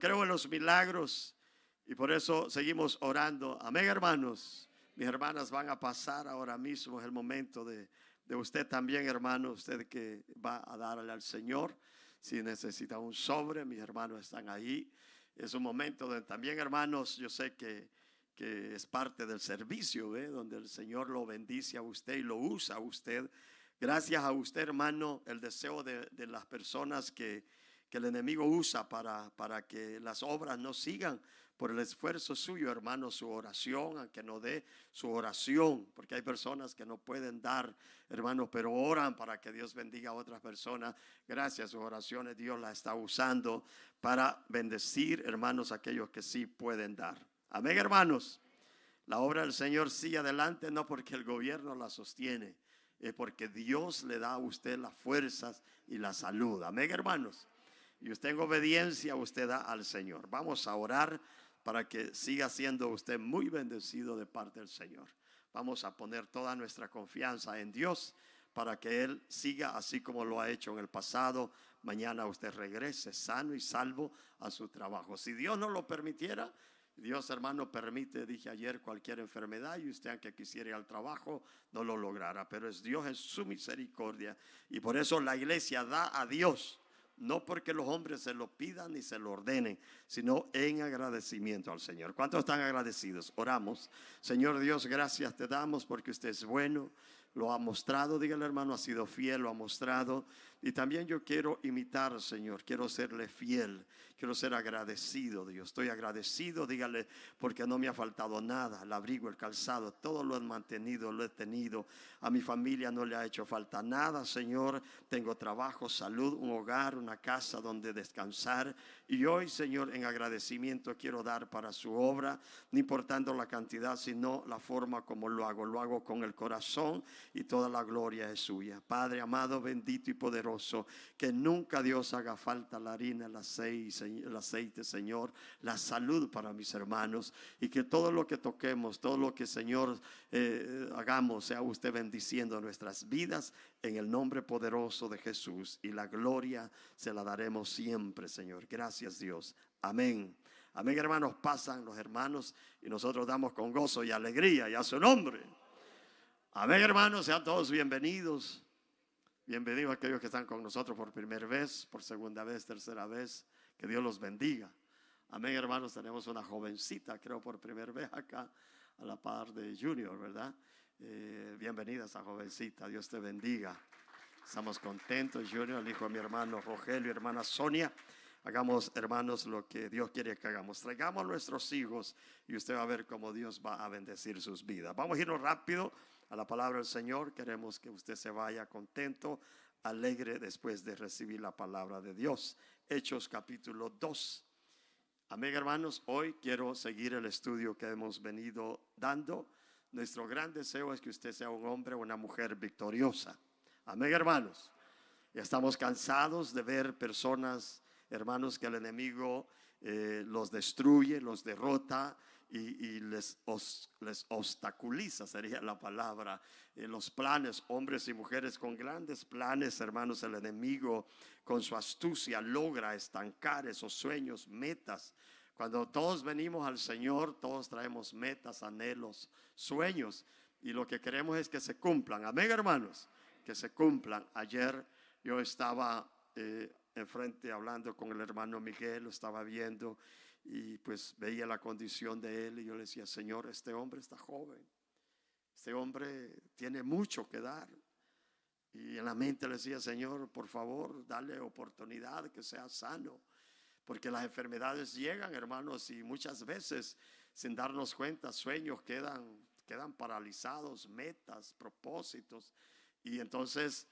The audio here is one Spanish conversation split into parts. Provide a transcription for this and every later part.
Creo en los milagros y por eso seguimos orando. Amén, hermanos. Mis hermanas van a pasar ahora mismo. Es el momento de usted también, hermano. Usted que va a darle al Señor. Si necesita un sobre, mis hermanos están ahí. Es un momento donde también, hermanos, yo sé que es parte del servicio, donde el Señor lo bendice a usted y lo usa a usted. Gracias a usted, hermano, el deseo de las personas que el enemigo usa para que las obras no sigan por el esfuerzo suyo, hermano, su oración, aunque no dé su oración, porque hay personas que no pueden dar, hermano, pero oran para que Dios bendiga a otras personas. Gracias a sus oraciones Dios la está usando para bendecir, hermanos, a aquellos que sí pueden dar. Amén, hermanos. La obra del Señor sigue adelante, no porque el gobierno la sostiene, es porque Dios le da a usted las fuerzas y la salud. Amén, hermanos. Y usted en obediencia usted da al Señor. Vamos a orar para que siga siendo usted muy bendecido de parte del Señor. Vamos a poner toda nuestra confianza en Dios para que Él siga así como lo ha hecho en el pasado. Mañana usted regrese sano y salvo a su trabajo. Si Dios no lo permitiera, Dios, hermano, permite, dije ayer, cualquier enfermedad y usted, aunque quisiera ir al trabajo, no lo lograra. Pero es Dios en su misericordia y por eso la iglesia da a Dios. No porque los hombres se lo pidan ni se lo ordenen, sino en agradecimiento al Señor. ¿Cuántos están agradecidos? Oramos. Señor Dios, gracias te damos porque usted es bueno. Lo ha mostrado, dígale, hermano, ha sido fiel, lo ha mostrado. Y también yo quiero imitar, Señor, quiero serle fiel, quiero ser agradecido, Dios. Estoy agradecido, dígale, porque no me ha faltado nada. El abrigo, el calzado, todo lo he mantenido, lo he tenido. A mi familia no le ha hecho falta nada, Señor. Tengo trabajo, salud, un hogar, una casa donde descansar. Y hoy, Señor, en agradecimiento quiero dar para su obra, no importando la cantidad, sino la forma como lo hago. Lo hago con el corazón y toda la gloria es suya. Padre amado, bendito y poderoso, que nunca, Dios, haga falta la harina, el aceite, Señor, la salud para mis hermanos, y que todo lo que toquemos, todo lo que, Señor, hagamos, sea usted bendiciendo nuestras vidas en el nombre poderoso de Jesús, y la gloria se la daremos siempre, Señor. Gracias, Dios. Amén. Amén, hermanos. Pasan los hermanos y nosotros damos con gozo y alegría y a su nombre. Amén, hermanos, sean todos bienvenidos. Bienvenidos a aquellos que están con nosotros por primera vez, por segunda vez, tercera vez. Que Dios los bendiga. Amén, hermanos. Tenemos una jovencita, creo por primera vez acá, a la par de Junior, ¿verdad? Bienvenida esa jovencita. Dios te bendiga. Estamos contentos, Junior, el hijo de mi hermano Rogelio y hermana Sonia. Hagamos, hermanos, lo que Dios quiere que hagamos. Traigamos a nuestros hijos y usted va a ver cómo Dios va a bendecir sus vidas. Vamos a irnos rápido a la palabra del Señor. Queremos que usted se vaya contento, alegre después de recibir la palabra de Dios. Hechos capítulo 2. Amén, hermanos. Hoy quiero seguir el estudio que hemos venido dando. Nuestro gran deseo es que usted sea un hombre o una mujer victoriosa. Amén, hermanos. Ya estamos cansados de ver personas, hermanos, que el enemigo los destruye, los derrota y les obstaculiza, sería la palabra. Los planes, hombres y mujeres con grandes planes, hermanos, el enemigo con su astucia logra estancar esos sueños, metas. Cuando todos venimos al Señor, todos traemos metas, anhelos, sueños, y lo que queremos es que se cumplan. Amén, hermanos, que se cumplan. Ayer yo estaba enfrente hablando con el hermano Miguel, lo estaba viendo y pues veía la condición de él y yo le decía, Señor, este hombre está joven, este hombre tiene mucho que dar. Y en la mente le decía, Señor, por favor, dale oportunidad que sea sano, porque las enfermedades llegan, hermanos, y muchas veces sin darnos cuenta sueños quedan paralizados, metas, propósitos. Y entonces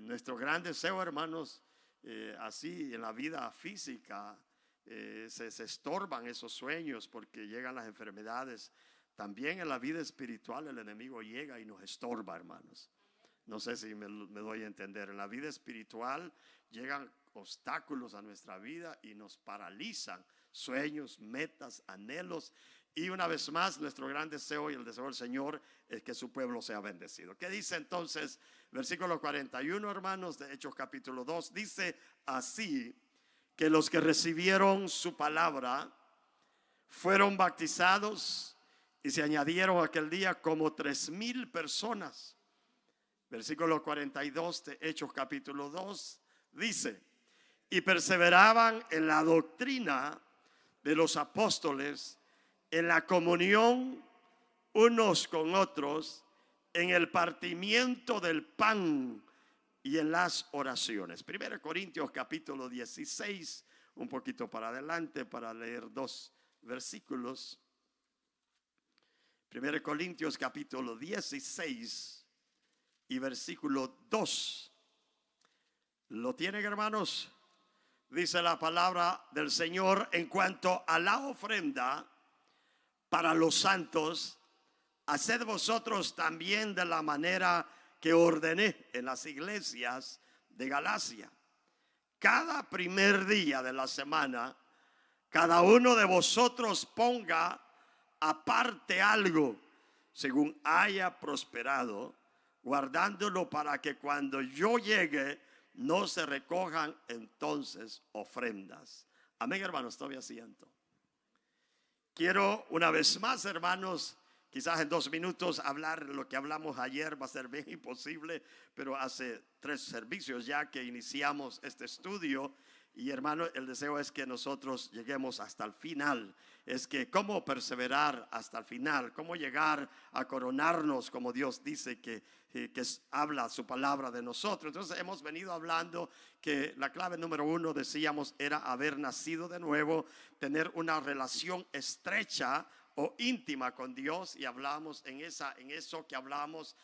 nuestro gran deseo, hermanos, así en la vida física se estorban esos sueños porque llegan las enfermedades. También en la vida espiritual el enemigo llega y nos estorba, hermanos. No sé si me doy a entender. En la vida espiritual llegan obstáculos a nuestra vida y nos paralizan sueños, metas, anhelos. Y una vez más, nuestro gran deseo y el deseo del Señor es que su pueblo sea bendecido. ¿Qué dice entonces? Versículo 41, hermanos, de Hechos capítulo 2. Dice así que los que recibieron su palabra fueron bautizados y se añadieron aquel día como 3,000 personas. Versículo 42 de Hechos capítulo 2 dice: y perseveraban en la doctrina de los apóstoles, en la comunión unos con otros, en el partimiento del pan y en las oraciones. 1 Corintios capítulo 16, un poquito para adelante para leer 2 versículos. 1 Corintios capítulo 16 y versículo 2. ¿Lo tienen, hermanos? Dice la palabra del Señor: en cuanto a la ofrenda para los santos, haced vosotros también de la manera que ordené en las iglesias de Galacia. Cada primer día de la semana, cada uno de vosotros ponga aparte algo según haya prosperado, guardándolo para que cuando yo llegue no se recojan entonces ofrendas. Amén, hermanos. Todavía siento. Quiero una vez más, hermanos, quizás en 2 minutos hablar lo que hablamos ayer. Va a ser bien imposible, pero hace 3 servicios ya que iniciamos este estudio. Y hermano, el deseo es que nosotros lleguemos hasta el final. Es que cómo perseverar hasta el final, cómo llegar a coronarnos como Dios dice que habla su palabra de nosotros. Entonces hemos venido hablando que la clave número 1, decíamos, era haber nacido de nuevo, tener una relación estrecha o íntima con Dios. Y hablábamos en eso que hablábamos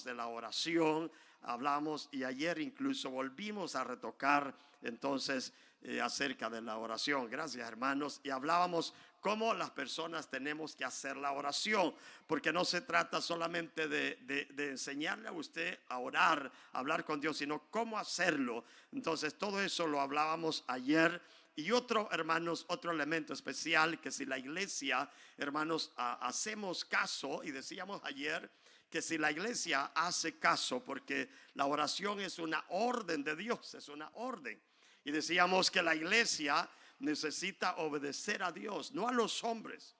de la oración, hablamos, y ayer incluso volvimos a retocar entonces acerca de la oración. Gracias, hermanos. Y hablábamos cómo las personas tenemos que hacer la oración, porque no se trata solamente de enseñarle a usted a orar, a hablar con Dios, sino cómo hacerlo. Entonces todo eso lo hablábamos ayer. Y otro, hermanos, otro elemento especial, que si la iglesia, hermanos, hacemos caso, y decíamos ayer que si la iglesia hace caso, porque la oración es una orden de Dios, es una orden. Y decíamos que la iglesia necesita obedecer a Dios, no a los hombres.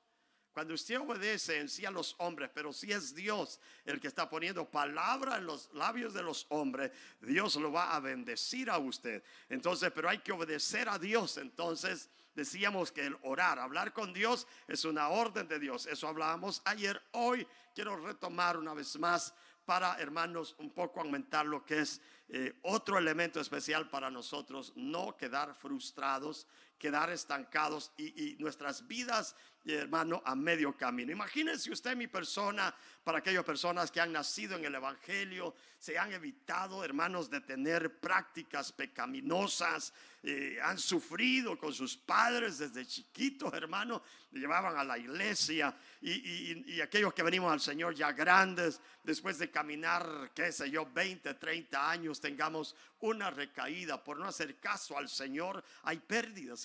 Cuando usted obedece en sí a los hombres, pero si es Dios el que está poniendo palabra en los labios de los hombres, Dios lo va a bendecir a usted. Entonces, pero hay que obedecer a Dios. Entonces decíamos que el orar, hablar con Dios, es una orden de Dios. Eso hablábamos ayer. Hoy quiero retomar una vez más para, hermanos, un poco aumentar lo que es otro elemento especial para nosotros: no quedar frustrados, quedar estancados y nuestras vidas, hermano, a medio camino. Imagínense usted, mi persona, para aquellas personas que han nacido en el evangelio, se han evitado, hermanos, de tener prácticas pecaminosas, han sufrido con sus padres desde chiquitos, hermanos, llevaban a la iglesia, y aquellos que venimos al Señor ya grandes, después de caminar, qué sé yo, 20, 30 años, tengamos una recaída por no hacer caso al Señor. Hay pérdidas,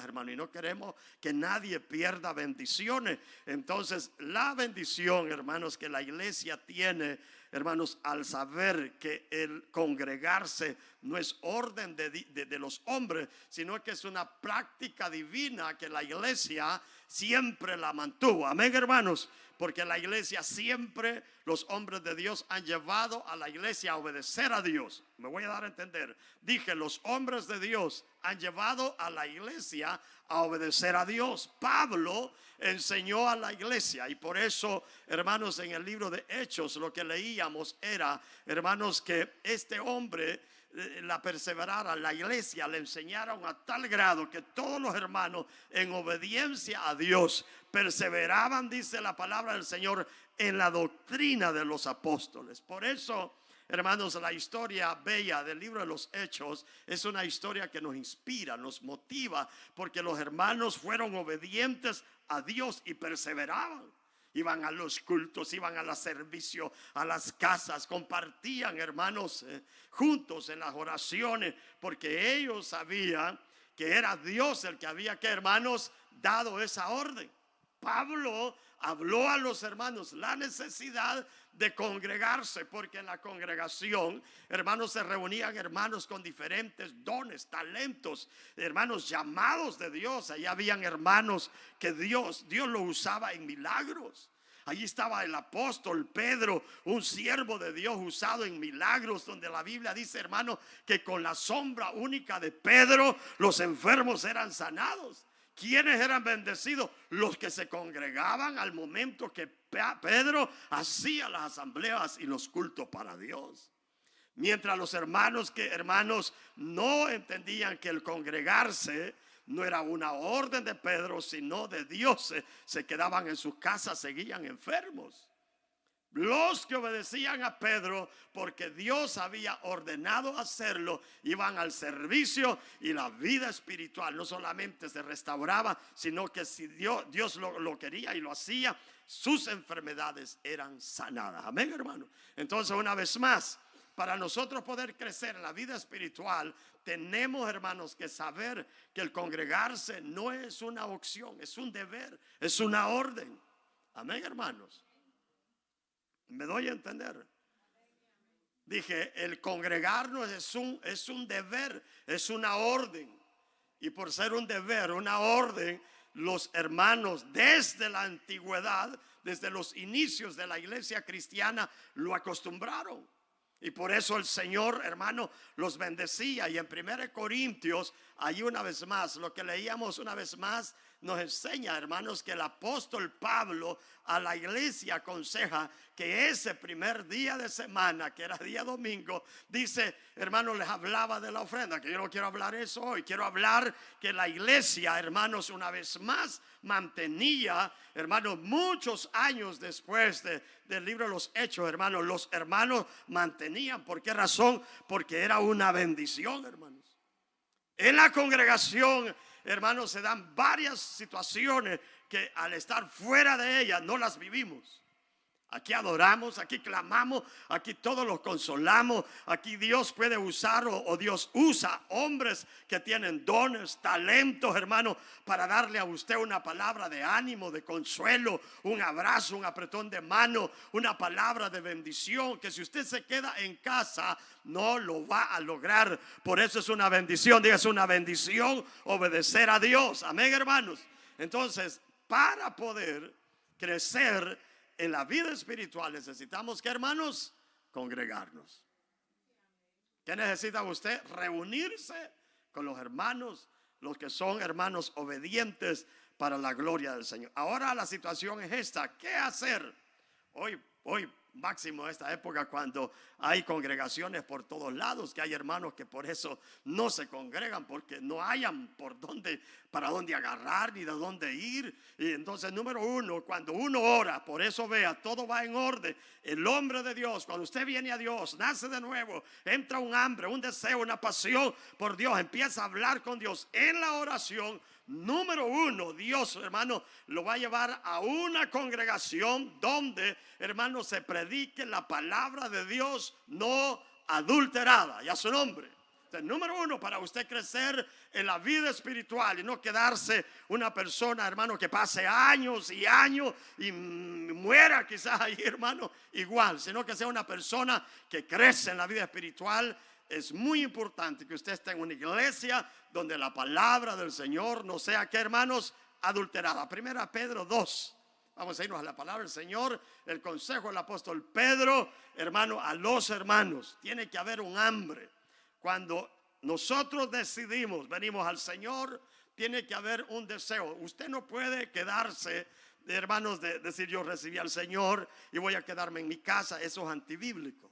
hermano, y no queremos que nadie pierda bendiciones. Entonces, la bendición, hermanos, que la iglesia tiene, hermanos, al saber que el congregarse no es orden de los hombres, sino que es una práctica divina que la iglesia siempre la mantuvo. Amén, hermanos. Porque la iglesia siempre, los hombres de Dios han llevado a la iglesia a obedecer a Dios. Me voy a dar a entender. Dije, los hombres de Dios han llevado a la iglesia a obedecer a Dios. Pablo enseñó a la iglesia, y por eso, hermanos, en el libro de Hechos lo que leíamos era, hermanos, que este hombre la perseverara, la iglesia le enseñaron a tal grado que todos los hermanos, en obediencia a Dios, perseveraban, dice la palabra del Señor, en la doctrina de los apóstoles. Por eso, hermanos, la historia bella del libro de los Hechos es una historia que nos inspira, nos motiva, porque los hermanos fueron obedientes a Dios y perseveraban. Iban a los cultos, iban al servicio, a las casas, compartían, hermanos, juntos en las oraciones, porque ellos sabían que era Dios el que había, que, hermanos, dado esa orden. Pablo habló a los hermanos la necesidad de congregarse, porque en la congregación, hermanos, se reunían hermanos con diferentes dones, talentos, hermanos llamados de Dios. Allí habían hermanos que Dios lo usaba en milagros. Allí estaba el apóstol Pedro, un siervo de Dios usado en milagros, donde la Biblia dice, hermano, que con la sombra única de Pedro los enfermos eran sanados. ¿Quiénes eran bendecidos? Los que se congregaban al momento que Pedro hacía las asambleas y los cultos para Dios. Mientras los hermanos no entendían que el congregarse no era una orden de Pedro, sino de Dios, se quedaban en sus casas, seguían enfermos. Los que obedecían a Pedro porque Dios había ordenado hacerlo, iban al servicio, y la vida espiritual no solamente se restauraba, sino que si Dios lo quería y lo hacía, sus enfermedades eran sanadas. Amén, hermano. Entonces, una vez más, para nosotros poder crecer en la vida espiritual, tenemos, hermanos, que saber que el congregarse no es una opción, es un deber, es una orden. Amén, hermanos. ¿Me doy a entender? Dije, el congregarnos es un deber, es una orden. Y por ser un deber, una orden, los hermanos desde la antigüedad, desde los inicios de la iglesia cristiana, lo acostumbraron. Y por eso el Señor, hermano, los bendecía. Y en 1 Corintios, ahí una vez más, lo que leíamos una vez más, nos enseña, hermanos, que el apóstol Pablo a la iglesia aconseja que ese primer día de semana, que era día domingo, dice, hermanos, les hablaba de la ofrenda. Que yo no quiero hablar eso hoy. Quiero hablar que la iglesia, hermanos, una vez más mantenía, hermanos, muchos años después del libro de los Hechos, hermanos, los hermanos mantenían. ¿Por qué razón? Porque era una bendición, hermanos. En la congregación, hermanos, se dan varias situaciones que al estar fuera de ellas no las vivimos. Aquí adoramos, aquí clamamos, aquí todos los consolamos. Aquí Dios puede usar o Dios usa hombres que tienen dones, talentos, hermano, para darle a usted una palabra de ánimo, de consuelo, un abrazo, un apretón de mano, una palabra de bendición, que si usted se queda en casa no lo va a lograr. Por eso es una bendición, diga, es una bendición obedecer a Dios. Amén, hermanos. Entonces, para poder crecer en la vida espiritual necesitamos, ¿qué, hermanos? Congregarnos. ¿Qué necesita usted? Reunirse con los hermanos, los que son hermanos obedientes para la gloria del Señor. Ahora la situación es esta. ¿Qué hacer? Hoy máximo esta época, cuando hay congregaciones por todos lados, que hay hermanos que por eso no se congregan, porque no hayan para dónde agarrar ni de dónde ir. Y entonces, número uno, cuando uno ora, por eso vea, todo va en orden. El hombre de Dios, cuando usted viene a Dios, nace de nuevo, entra un hambre, un deseo, una pasión por Dios, empieza a hablar con Dios en la oración. Número uno, Dios, hermano, lo va a llevar a una congregación donde, hermano, se predique la palabra de Dios no adulterada. Ya su nombre. Entonces, número uno, para usted crecer en la vida espiritual y no quedarse una persona, hermano, que pase años y años y muera quizás ahí, hermano, igual, sino que sea una persona que crece en la vida espiritual. Es muy importante que usted esté en una iglesia donde la palabra del Señor no sea, ¿qué, hermanos? Adulterada. 1 Pedro 2. Vamos a irnos a la palabra del Señor. El consejo del apóstol Pedro, hermano, a los hermanos. Tiene que haber un hambre. Cuando nosotros decidimos, venimos al Señor, tiene que haber un deseo. Usted no puede quedarse, hermanos, de decir yo recibí al Señor y voy a quedarme en mi casa. Eso es antibíblico.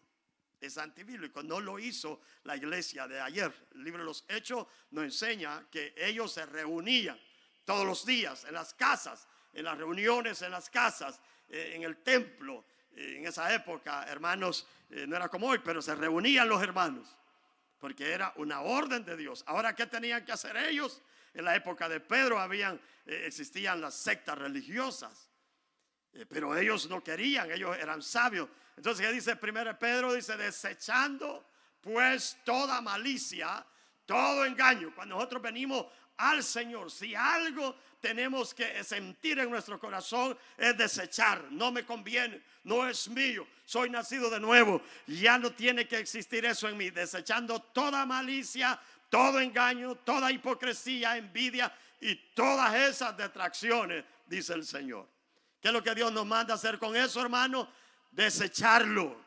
Es antibíblico, no lo hizo la iglesia de ayer. El libro de los Hechos nos enseña que ellos se reunían todos los días en las casas, en las reuniones en las casas, en el templo. En esa época, hermanos, no era como hoy, pero se reunían los hermanos, porque era una orden de Dios. Ahora, ¿qué tenían que hacer ellos? En la época de Pedro existían las sectas religiosas, pero ellos no querían, ellos eran sabios. Entonces, ¿qué dice 1 Pedro? Dice, desechando pues toda malicia, todo engaño. Cuando nosotros venimos al Señor, si algo tenemos que sentir en nuestro corazón, es desechar. No me conviene, no es mío, soy nacido de nuevo, ya no tiene que existir eso en mí. Desechando toda malicia, todo engaño, toda hipocresía, envidia y todas esas detracciones, dice el Señor. ¿Qué es lo que Dios nos manda a hacer con eso, hermano? Desecharlo.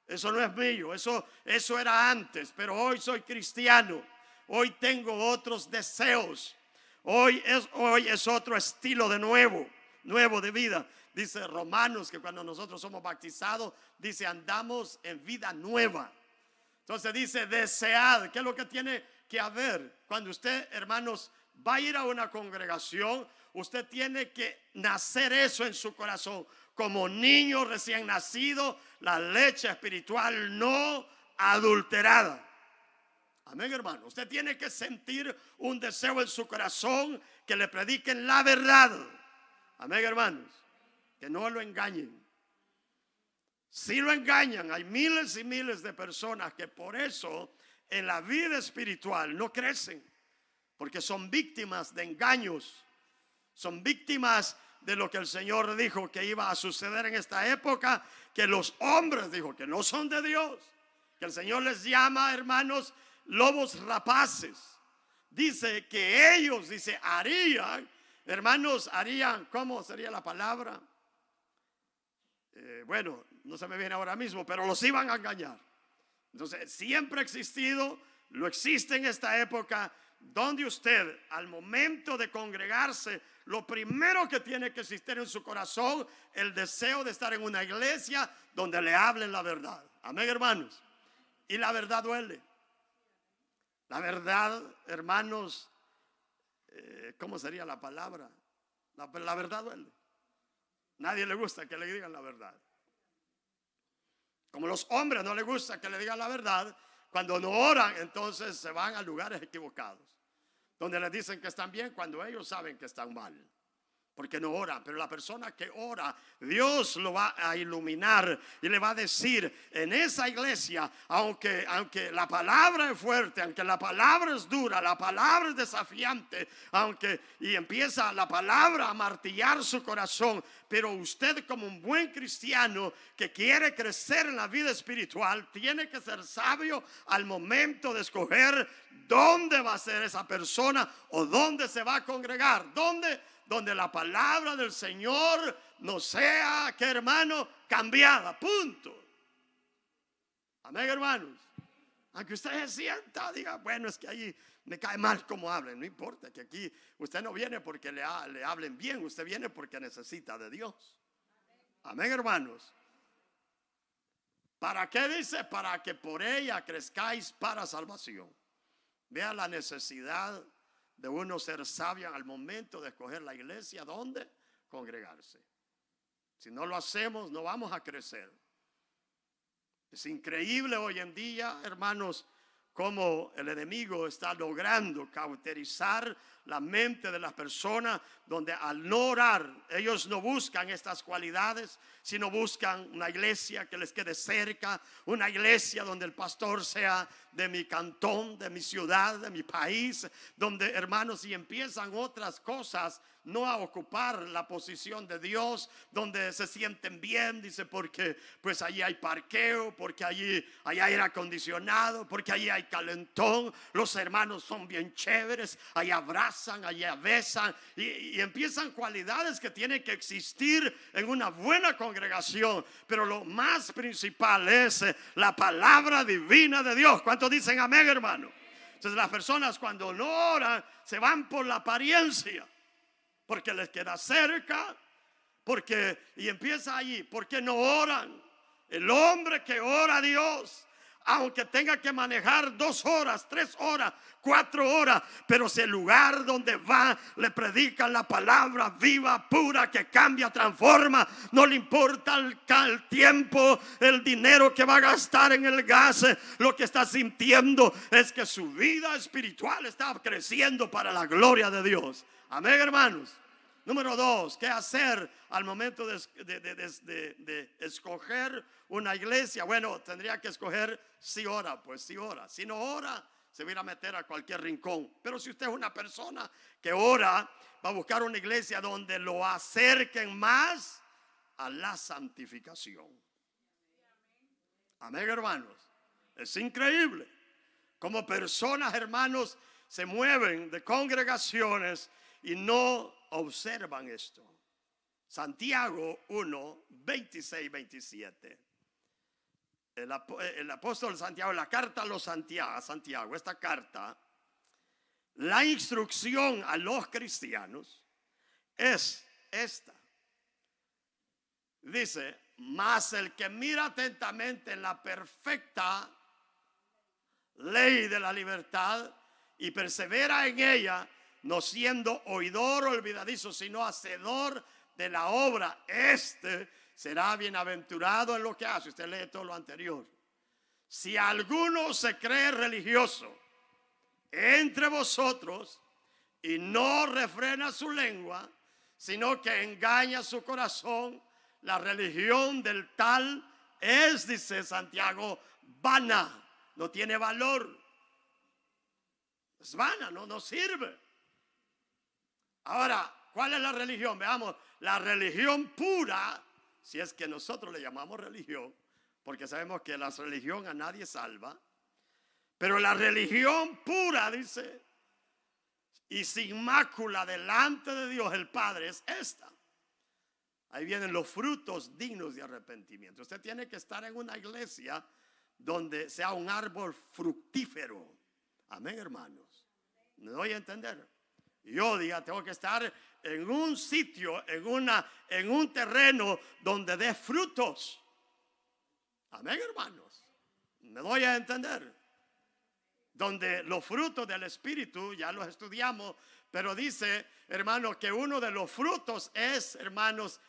Eso no es mío, eso era antes, pero hoy soy cristiano. Hoy tengo otros deseos. Hoy es otro estilo de nuevo de vida. Dice Romanos que cuando nosotros somos bautizados, dice andamos en vida nueva. Entonces dice desead. ¿Qué es lo que tiene que haber? Cuando usted, hermanos, va a ir a una congregación, usted tiene que nacer eso en su corazón. Como niño recién nacido, la leche espiritual no adulterada. Amén, hermano. Usted tiene que sentir un deseo en su corazón que le prediquen la verdad. Amén, hermanos. Que no lo engañen. Si lo engañan, hay miles y miles de personas que por eso en la vida espiritual no crecen. Porque son víctimas de engaños. Son víctimas de lo que el Señor dijo que iba a suceder en esta época. Que los hombres, dijo, que no son de Dios. Que el Señor les llama, hermanos, lobos rapaces. Dice que ellos, dice, harían, hermanos, harían, ¿cómo sería la palabra? Bueno, no se me viene ahora mismo, pero los iban a engañar. Entonces, siempre ha existido, lo existe en esta época, donde usted, al momento de congregarse, lo primero que tiene que existir en su corazón, el deseo de estar en una iglesia donde le hablen la verdad. Amén, hermanos. Y la verdad duele. La verdad, hermanos, ¿cómo sería la palabra? La verdad duele. Nadie le gusta que le digan la verdad. Como los hombres no les gusta que le digan la verdad, cuando no oran, entonces se van a lugares equivocados, donde les dicen que están bien cuando ellos saben que están mal. Porque no oran, pero la persona que ora, Dios lo va a iluminar y le va a decir en esa iglesia, aunque la palabra es fuerte, aunque la palabra es dura, la palabra es desafiante, y empieza la palabra a martillar su corazón, pero usted como un buen cristiano que quiere crecer en la vida espiritual, tiene que ser sabio al momento de escoger dónde va a ser esa persona o dónde se va a congregar, donde la palabra del Señor no sea, que hermano, cambiada, punto. Amén, hermanos. Aunque usted se sienta, diga, bueno, es que ahí me cae mal como hablen. No importa, que aquí usted no viene porque le hablen bien, usted viene porque necesita de Dios. Amén, hermanos. ¿Para qué dice? Para que por ella crezcáis para salvación. Vea la necesidad de uno ser sabio al momento de escoger la iglesia donde congregarse. Si no lo hacemos, no vamos a crecer. Es increíble hoy en día, hermanos, cómo el enemigo está logrando cauterizar la mente de las personas, donde al no orar, ellos no buscan estas cualidades, sino buscan una iglesia que les quede cerca, una iglesia donde el pastor sea de mi cantón, de mi ciudad, de mi país, donde, hermanos, y empiezan otras cosas no a ocupar la posición de Dios, donde se sienten bien, dice, porque pues allí hay parqueo, porque allí hay aire acondicionado, porque allí hay calentón, los hermanos son bien chéveres, allí abrazan, allí besan, y empiezan cualidades que tienen que existir en una buena congregación, pero lo más principal es la palabra divina de Dios. ¿Cuántos dicen amén, hermano? Entonces las personas cuando no oran se van por la apariencia, porque les queda cerca, y empieza allí, porque no oran. El hombre que ora a Dios, aunque tenga que manejar 2 horas, 3 horas, 4 horas, pero si el lugar donde va le predican la palabra viva, pura, que cambia, transforma, no le importa el tiempo, el dinero que va a gastar en el gas, lo que está sintiendo es que su vida espiritual está creciendo para la gloria de Dios. Amén, hermanos. Número 2, ¿qué hacer al momento de escoger una iglesia? Bueno, tendría que escoger si ora, pues si ora. Si no ora, se va a ir a meter a cualquier rincón. Pero si usted es una persona que ora, va a buscar una iglesia donde lo acerquen más a la santificación. Amén, hermanos. Es increíble cómo personas, hermanos, se mueven de congregaciones y no observan esto. Santiago 1, 26, 27. El apóstol Santiago, la carta a los Santiago, esta carta, la instrucción a los cristianos es esta. Dice, mas el que mira atentamente en la perfecta ley de la libertad y persevera en ella, no siendo oidor olvidadizo, sino hacedor de la obra, será bienaventurado en lo que hace. Usted lee todo lo anterior. Si alguno se cree religioso entre vosotros y no refrena su lengua, sino que engaña su corazón, la religión del tal es, dice Santiago, vana, no tiene valor. Es vana, no sirve. Ahora, ¿cuál es la religión? Veamos, la religión pura, si es que nosotros le llamamos religión, porque sabemos que la religión a nadie salva, pero la religión pura, dice, y sin mácula delante de Dios el Padre, es esta. Ahí vienen los frutos dignos de arrepentimiento. Usted tiene que estar en una iglesia donde sea un árbol fructífero. Amén, hermanos. ¿Me doy a entender? Yo tengo que estar en un sitio, en un terreno donde dé frutos. Amén, hermanos. ¿Me doy a entender? Donde los frutos del Espíritu, ya los estudiamos, pero dice, hermanos, que uno de los frutos es, hermanos,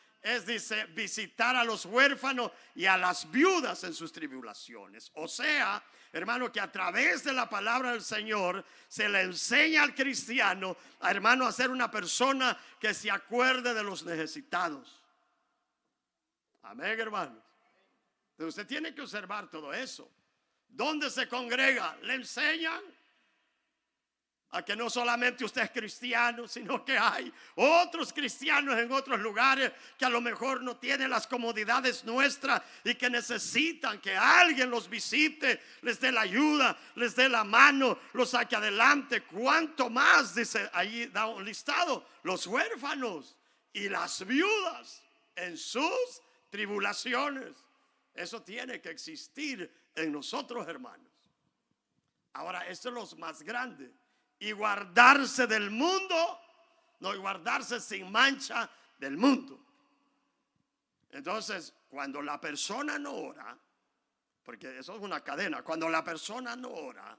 dice, visitar a los huérfanos y a las viudas en sus tribulaciones. O sea, hermano, que a través de la palabra del Señor se le enseña al cristiano, hermano, a ser una persona que se acuerde de los necesitados. Amén, hermanos. Entonces usted tiene que observar todo eso. ¿Dónde se congrega? Le enseñan a que no solamente usted es cristiano, sino que hay otros cristianos en otros lugares que a lo mejor no tienen las comodidades nuestras y que necesitan que alguien los visite, les dé la ayuda, les dé la mano, los saque adelante. ¿Cuánto más? Dice, ahí da un listado, los huérfanos y las viudas en sus tribulaciones. Eso tiene que existir en nosotros, hermanos. Ahora, esto es lo más grande. Y guardarse del mundo, no, y guardarse sin mancha del mundo. Entonces, cuando la persona no ora, porque eso es una cadena, cuando la persona no ora,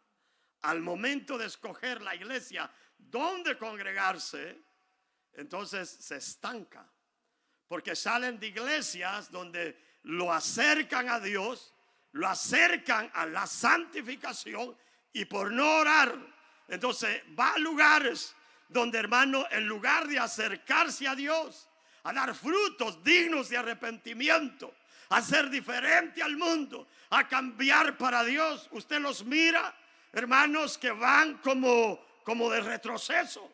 al momento de escoger la iglesia donde congregarse, entonces se estanca. Porque salen de iglesias donde lo acercan a Dios, lo acercan a la santificación, y por no orar, entonces va a lugares donde, hermano, en lugar de acercarse a Dios, a dar frutos dignos de arrepentimiento, a ser diferente al mundo, a cambiar para Dios, usted los mira, hermanos, que van como de retroceso,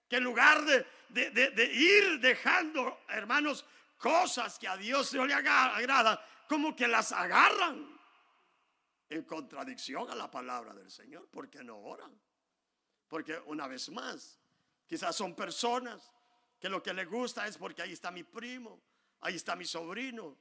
que en lugar de ir dejando, hermanos, cosas que a Dios no le agrada, como que las agarran en contradicción a la palabra del Señor, porque no oran. Porque una vez más, quizás son personas que lo que les gusta es porque ahí está mi primo, ahí está mi sobrino,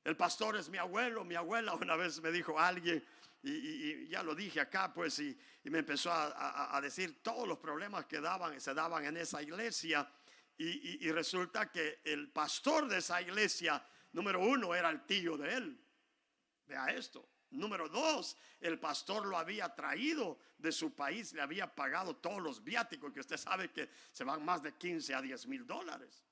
el pastor es mi abuelo, mi abuela. Una vez me dijo alguien, y ya lo dije acá, pues, y me empezó a decir todos los problemas que se daban en esa iglesia, y resulta que el pastor de esa iglesia, número uno, era el tío de él. Vea esto. Número dos, el pastor lo había traído de su país, le había pagado todos los viáticos, que usted sabe que se van más de 15 a 10 mil dólares.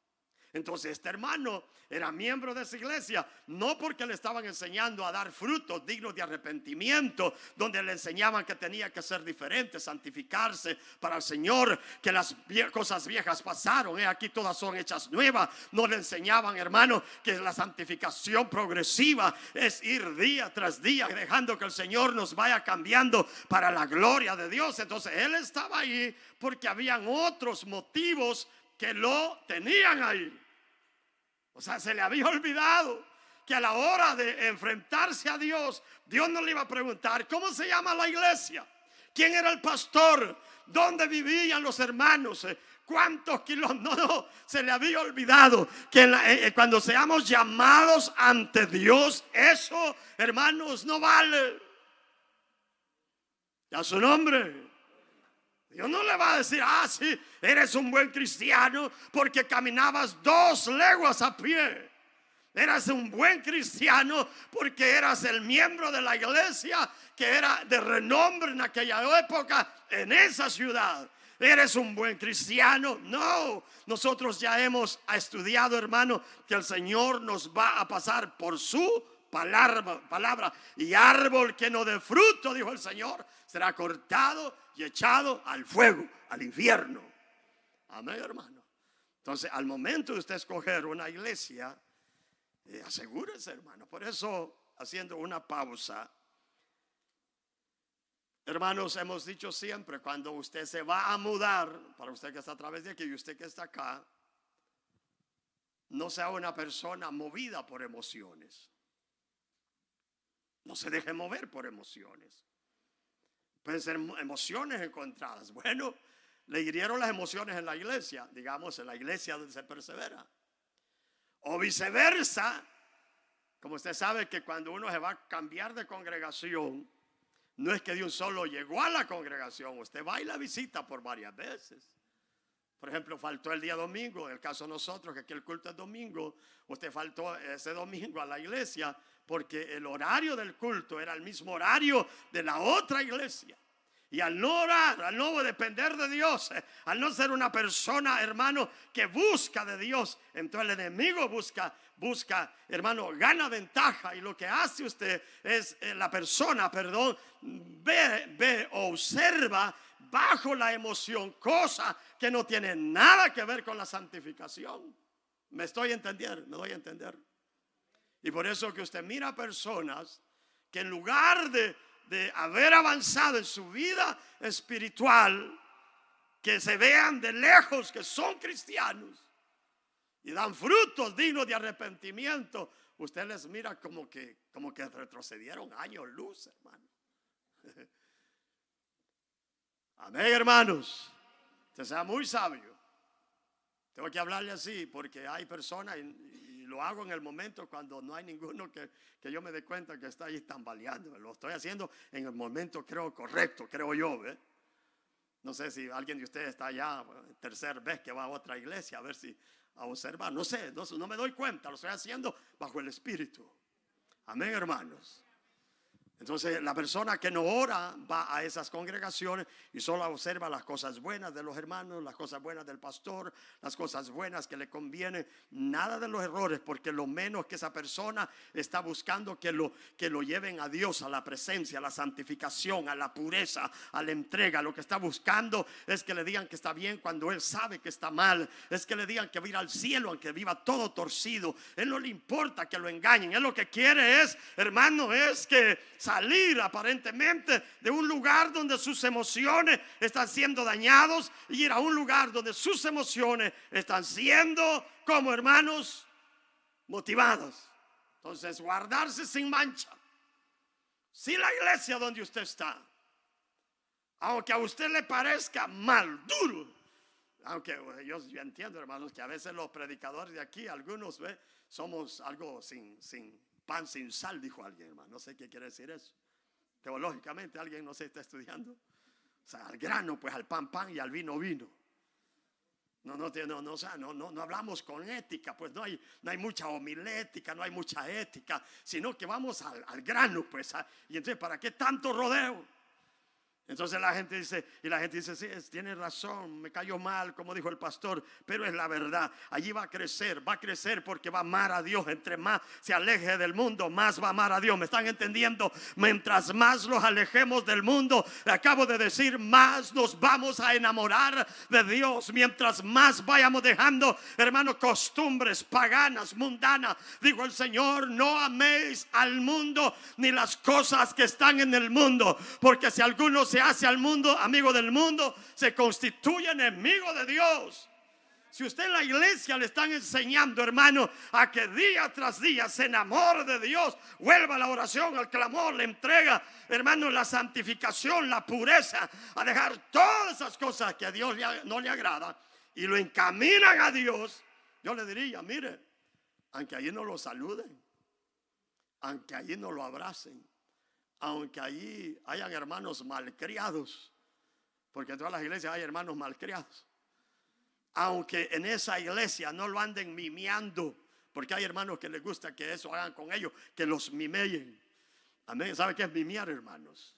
Entonces este hermano era miembro de esa iglesia, no porque le estaban enseñando a dar frutos dignos de arrepentimiento, donde le enseñaban que tenía que ser diferente, santificarse para el Señor, que las cosas viejas pasaron, aquí todas son hechas nuevas. No le enseñaban, hermano, que la santificación progresiva es ir día tras día, dejando que el Señor nos vaya cambiando para la gloria de Dios. Entonces él estaba ahí porque habían otros motivos que lo tenían ahí. O sea, se le había olvidado que a la hora de enfrentarse a Dios, Dios no le iba a preguntar ¿cómo se llama la iglesia? ¿Quién era el pastor? ¿Dónde vivían los hermanos? ¿Cuántos kilómetros? No, se le había olvidado que cuando seamos llamados ante Dios, eso, hermanos, no vale. A su nombre. Dios no le va a decir, sí, eres un buen cristiano porque caminabas 2 leguas a pie. Eras un buen cristiano porque eras el miembro de la iglesia que era de renombre en aquella época en esa ciudad. ¿Eres un buen cristiano? No, nosotros ya hemos estudiado, hermano, que el Señor nos va a pasar por su palabra, y árbol que no dé fruto, dijo el Señor, será cortado y echado al fuego, al infierno. Amén, hermano. Entonces, al momento de usted escoger una iglesia, asegúrese, hermano. Por eso, haciendo una pausa, hermanos, hemos dicho siempre, cuando usted se va a mudar, para usted que está a través de aquí y usted que está acá, no sea una persona movida por emociones. No se deje mover por emociones. Pueden ser emociones encontradas. Bueno, le hirieron las emociones en la iglesia, digamos en la iglesia donde se persevera. O viceversa, como usted sabe que cuando uno se va a cambiar de congregación, no es que de un solo llegó a la congregación, usted va y la visita por varias veces. Por ejemplo, faltó el día domingo, en el caso de nosotros, que aquí el culto es domingo, usted faltó ese domingo a la iglesia porque el horario del culto era el mismo horario de la otra iglesia. Y al no orar, al no depender de Dios, al no ser una persona, hermano, que busca de Dios, entonces el enemigo busca, hermano, gana ventaja. Y lo que hace usted es, la persona, ve o observa bajo la emoción, cosa que no tiene nada que ver con la santificación. ¿Me estoy entendiendo? ¿Me doy a entender? Y por eso que usted mira personas que en lugar de haber avanzado en su vida espiritual, que se vean de lejos que son cristianos y dan frutos dignos de arrepentimiento, usted les mira como que retrocedieron años luz, hermano. Amén, hermanos. Usted sea muy sabio. Tengo que hablarle así porque hay personas, y lo hago en el momento cuando no hay ninguno que yo me dé cuenta que está ahí tambaleando. Lo estoy haciendo en el momento, creo, correcto, creo yo, ¿ve? No sé si alguien de ustedes está allá, tercera vez que va a otra iglesia, a ver si a observar. No sé, no me doy cuenta, lo estoy haciendo bajo el Espíritu. Amén, hermanos. Entonces la persona que no ora va a esas congregaciones y solo observa las cosas buenas de los hermanos, las cosas buenas del pastor, las cosas buenas que le convienen, nada de los errores, porque lo menos que esa persona está buscando que lo lleven a Dios, a la presencia, a la santificación, a la pureza, a la entrega. Lo que está buscando es que le digan que está bien cuando él sabe que está mal, es que le digan que va a ir al cielo aunque viva todo torcido. Él no le importa que lo engañen, él lo que quiere es, hermano, es que salir aparentemente de un lugar donde sus emociones están siendo dañados y ir a un lugar donde sus emociones están siendo, como hermanos, motivadas. Entonces, guardarse sin mancha. Si la iglesia donde usted está, aunque a usted le parezca mal, duro, aunque yo entiendo, hermanos, que a veces los predicadores de aquí, algunos somos algo sin pan sin sal, dijo alguien, hermano. No sé qué quiere decir eso. Teológicamente alguien no se está estudiando. O sea, al grano, pues al pan y al vino. No hablamos con ética, pues no hay mucha homilética, no hay mucha ética, sino que vamos al grano, pues. Y entonces, ¿para qué tanto rodeo? Entonces la gente dice, sí, tiene razón, me cayó mal, como dijo el pastor, pero es la verdad. Allí va a crecer porque va a amar a Dios. Entre más se aleje del mundo, más va a amar a Dios. ¿Me están entendiendo? Mientras más los alejemos del mundo, le acabo de decir, más nos vamos a enamorar de Dios. Mientras más vayamos dejando, hermanos, costumbres paganas, mundanas. Dijo el Señor, no améis al mundo ni las cosas que están en el mundo, porque si alguno se hace al mundo, amigo del mundo, se constituye enemigo de Dios. Si usted en la iglesia le están enseñando, hermano, a que día tras día se enamore de Dios, vuelva a la oración, al clamor, la entrega, hermano, la santificación, la pureza, a dejar todas esas cosas que a Dios no le agrada y lo encaminan a Dios, yo le diría, mire, aunque allí no lo saluden, aunque allí no lo abracen, aunque allí hayan hermanos malcriados, porque en todas las iglesias hay hermanos malcriados, aunque en esa iglesia no lo anden mimiando, porque hay hermanos que les gusta que eso hagan con ellos, que los mimeen. Amén. ¿Sabe qué es mimiar, hermanos?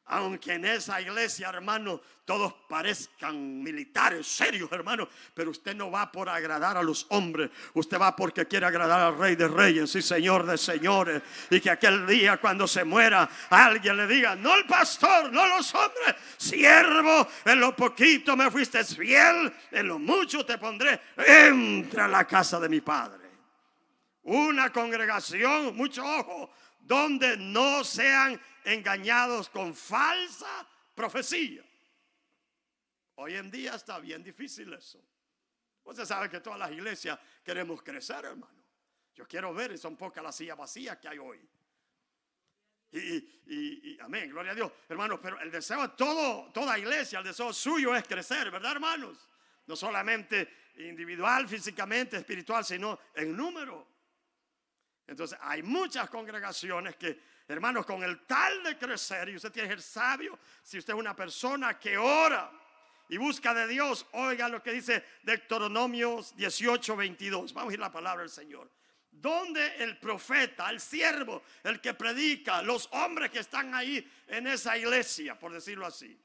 Aunque en esa iglesia, hermano, todos parezcan militares, serios, hermano, pero usted no va por agradar a los hombres, usted va porque quiere agradar al Rey de Reyes y Señor de Señores, y que aquel día cuando se muera alguien le diga, no el pastor, no los hombres, siervo, en lo poquito me fuiste fiel, en lo mucho te pondré, entra a la casa de mi Padre. Una congregación, mucho ojo, donde no sean engañados con falsa profecía. Hoy en día está bien difícil eso. Usted sabe que todas las iglesias queremos crecer, hermano. Yo quiero ver, y son pocas las sillas vacías que hay hoy. Y amén, gloria a Dios, hermanos. Pero el deseo de toda iglesia, el deseo suyo es crecer, ¿verdad, hermanos? No solamente individual, físicamente, espiritual, sino en número. Entonces hay muchas congregaciones que, hermanos, con el tal de crecer, y usted tiene que ser sabio, si usted es una persona que ora y busca de Dios, oiga lo que dice Deuteronomios 18:22. Vamos a ir a la palabra del Señor. Donde el profeta, el siervo, el que predica, los hombres que están ahí en esa iglesia, por decirlo así.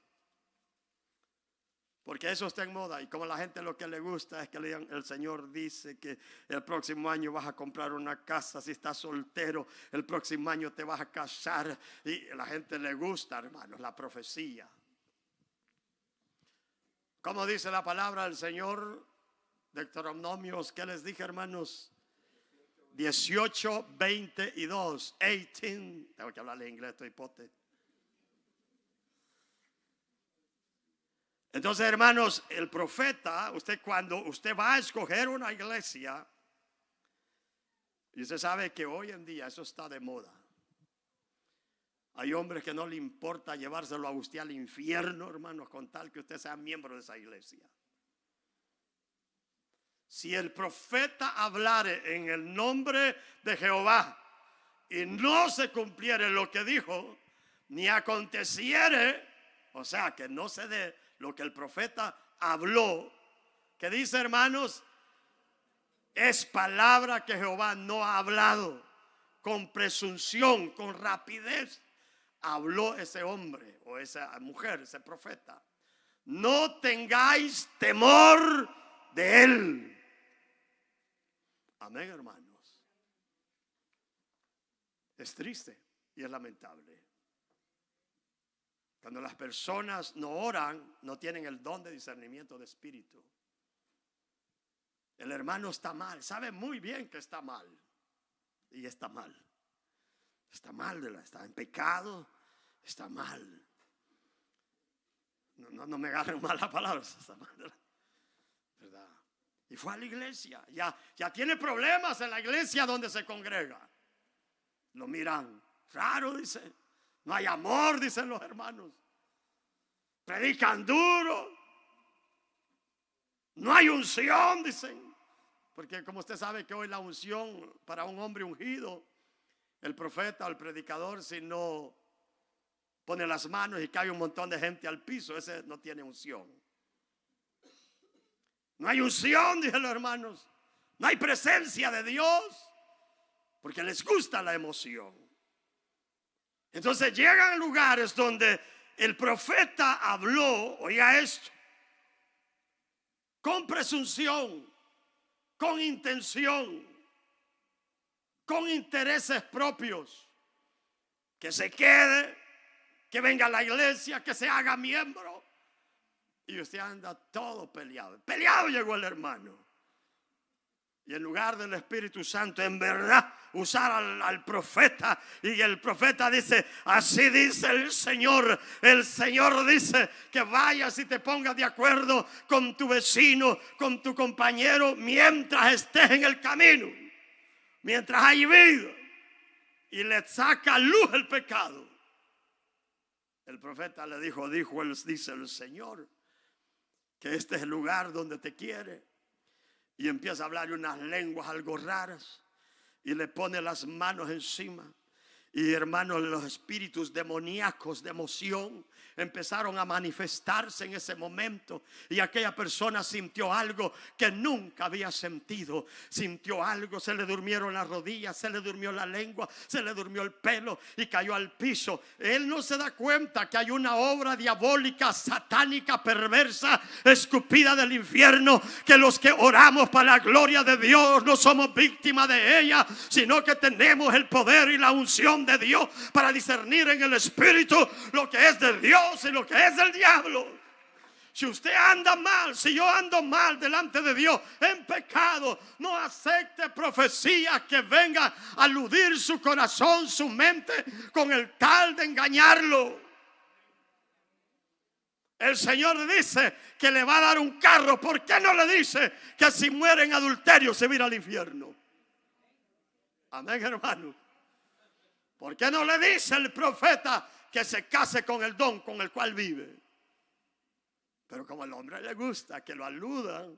Porque eso está en moda, y como la gente lo que le gusta es que le digan, el Señor dice que el próximo año vas a comprar una casa, si estás soltero, el próximo año te vas a casar, y a la gente le gusta, hermanos, la profecía. Como dice la palabra del Señor, Deuteronomios, ¿qué les dije, hermanos? 18:22, 18, tengo que hablarle inglés, estoy pote. Entonces, hermanos, el profeta, cuando usted va a escoger una iglesia, y usted sabe que hoy en día eso está de moda. Hay hombres que no le importa llevárselo a usted al infierno, hermanos, con tal que usted sea miembro de esa iglesia. Si el profeta hablare en el nombre de Jehová y no se cumpliere lo que dijo, ni aconteciere, o sea, que no se dé lo que el profeta habló, que dice, hermanos, es palabra que Jehová no ha hablado, con presunción, con rapidez, habló ese hombre o esa mujer, ese profeta. No tengáis temor de él. Amén, hermanos. Es triste y es lamentable cuando las personas no oran, no tienen el don de discernimiento de espíritu. El hermano está mal, sabe muy bien que está mal, y está mal. Está mal, está en pecado, está mal. No me agarren mal la palabra, está mal, ¿verdad? Y fue a la iglesia, ya tiene problemas en la iglesia donde se congrega. Lo miran raro, dice. No hay amor, dicen los hermanos. Predican duro. No hay unción, dicen. Porque como usted sabe que hoy la unción para un hombre ungido, el profeta o el predicador, si no pone las manos y cae un montón de gente al piso, ese no tiene unción. No hay unción, dicen los hermanos. No hay presencia de Dios, porque les gusta la emoción. Entonces llegan a lugares donde el profeta habló, oiga esto, con presunción, con intención, con intereses propios. Que se quede, que venga a la iglesia, que se haga miembro. Y usted anda todo peleado. Peleado llegó el hermano. Y en lugar del Espíritu Santo, en verdad, usar al profeta. Y el profeta dice, así dice el Señor. El Señor dice que vayas y te pongas de acuerdo con tu vecino, con tu compañero, mientras estés en el camino. Mientras hay vida. Y le saca a luz el pecado. El profeta le dice el Señor, que este es el lugar donde te quiere. Y empieza a hablar unas lenguas algo raras. Y le pone las manos encima. Y hermanos, los espíritus demoníacos de emoción empezaron a manifestarse en ese momento. Y aquella persona sintió algo que nunca había sentido. Sintió algo, se le durmieron las rodillas, se le durmió la lengua, se le durmió el pelo y cayó al piso. Él no se da cuenta que hay una obra diabólica, satánica, perversa, escupida del infierno. Que los que oramos para la gloria de Dios no somos víctimas de ella, sino que tenemos el poder y la unción de Dios para discernir en el espíritu lo que es de Dios y lo que es del diablo. Si usted anda mal, si yo ando mal delante de Dios en pecado, no acepte profecías que vengan a aludir su corazón, su mente, con el tal de engañarlo. El Señor dice que le va a dar un carro. ¿Por qué no le dice que si muere en adulterio se va a ir al infierno? Amén, hermano. ¿Por qué no le dice el profeta que se case con el don con el cual vive? Pero como al hombre le gusta que lo aludan,